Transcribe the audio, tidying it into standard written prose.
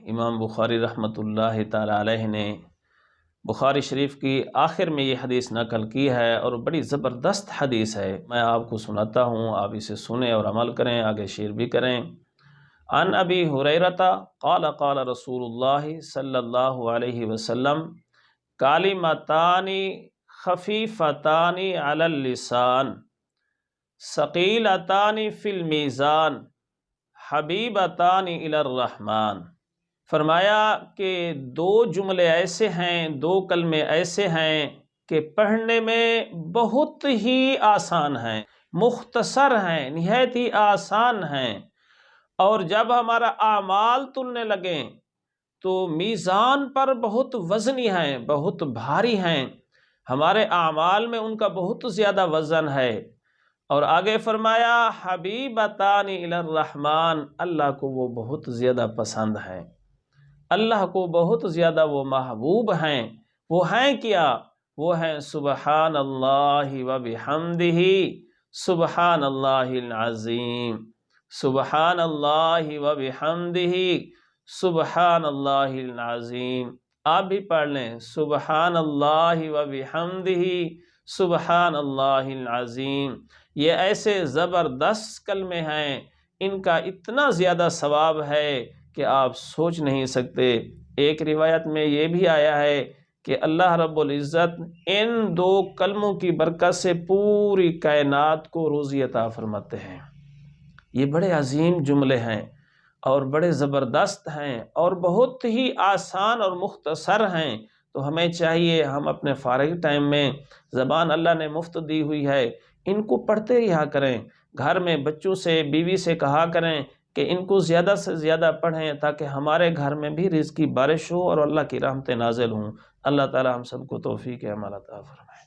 امام بخاری رحمۃ اللہ تعالی علیہ نے بخاری شریف کی آخر میں یہ حدیث نقل کی ہے، اور بڑی زبردست حدیث ہے۔ میں آپ کو سناتا ہوں، آپ اسے سنیں اور عمل کریں، آگے شیئر بھی کریں۔ عن ابی ہریرہ قال قال رسول اللہ صلی اللہ علیہ وسلم کلمتان خفیفتان علی اللسان ثقیلتان فی المیزان حبیبتان الی الرحمن۔ فرمایا کہ دو جملے ایسے ہیں، دو کلمے ایسے ہیں کہ پڑھنے میں بہت ہی آسان ہیں، مختصر ہیں، نہایت ہی آسان ہیں، اور جب ہمارا اعمال تلنے لگیں تو میزان پر بہت وزنی ہیں، بہت بھاری ہیں، ہمارے اعمال میں ان کا بہت زیادہ وزن ہے۔ اور آگے فرمایا حبیبتان الی الرحمن، اللہ کو وہ بہت زیادہ پسند ہیں، اللہ کو بہت زیادہ وہ محبوب ہیں۔ وہ ہیں کیا؟ وہ ہیں سبحان اللہ و بحمدہ سبحان اللہ العظیم، سبحان اللہ و بحمدہ سبحان اللہ العظیم۔ آپ بھی پڑھ لیں، سبحان اللہ و بحمدہ سبحان اللہ العظیم۔ یہ ایسے زبردست کلمے ہیں، ان کا اتنا زیادہ ثواب ہے کہ آپ سوچ نہیں سکتے۔ ایک روایت میں یہ بھی آیا ہے کہ اللہ رب العزت ان دو کلموں کی برکت سے پوری کائنات کو روزی عطا فرماتے ہیں۔ یہ بڑے عظیم جملے ہیں اور بڑے زبردست ہیں اور بہت ہی آسان اور مختصر ہیں، تو ہمیں چاہیے ہم اپنے فارغ ٹائم میں زبان اللہ نے مفت دی ہوئی ہے، ان کو پڑھتے رہا کریں۔ گھر میں بچوں سے، بیوی سے کہا کریں کہ ان کو زیادہ سے زیادہ پڑھیں تاکہ ہمارے گھر میں بھی رزق کی بارش ہو اور اللہ کی رحمتیں نازل ہوں۔ اللہ تعالی ہم سب کو توفیق عمل عطا فرمائے۔